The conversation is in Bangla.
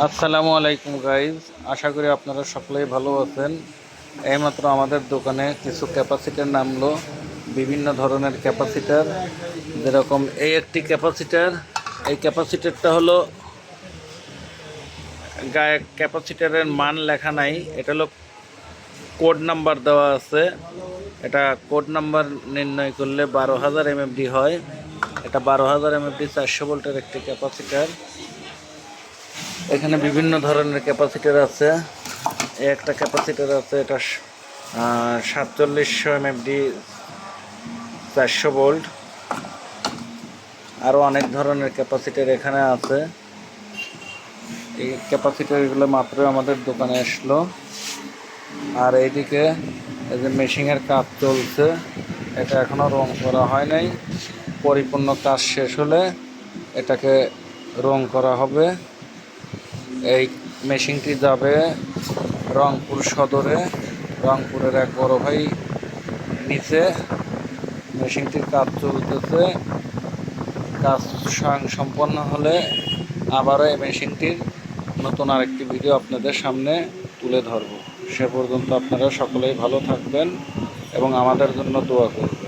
আসসালামু আলাইকুম গাইজ, আশা করি আপনারা সকলেই ভালো আছেন। এইমাত্র আমাদের দোকানে কিছু ক্যাপাসিটার নামলো, বিভিন্ন ধরনের ক্যাপাসিটার। যেরকম এই একটি ক্যাপাসিটার, এই ক্যাপাসিটারটা হলো গায়ে ক্যাপাসিটারের মান লেখা নাই, এটা হলো কোড নাম্বার দেওয়া আছে। এটা কোড নাম্বার নির্ণয় করলে 12,000 এমএফডি হয়। এটা 12,000 এমএফডি 400 ভোল্টের একটি ক্যাপাসিটার। এখানে বিভিন্ন ধরনের ক্যাপাসিটার আছে। একটা ক্যাপাসিটার আছে, এটা 4700 এমএফডি 400 ভোল্ট। আরও অনেক ধরনের ক্যাপাসিটার এখানে আছে। এই ক্যাপাসিটারগুলো মাত্র আমাদের দোকানে আসলো। আর এইদিকে এই যে মেশিনের কাজ চলছে, এটা এখনও রং করা হয় নাই। পরিপূর্ণ কাজ শেষ হলে এটাকে রং করা হবে। এই মেশিনটি যাবে রংপুর সদরে। রংপুরের এক বড় ভাই নিচে মেশিনটির কাজ চলতেছে। কাজ স্বয়ং সম্পন্ন হলে আবারও এই মেশিনটির নতুন আরেকটি ভিডিও আপনাদের সামনে তুলে ধরব। সে পর্যন্ত আপনারা সকলেই ভালো থাকবেন এবং আমাদের জন্য দোয়া করবেন।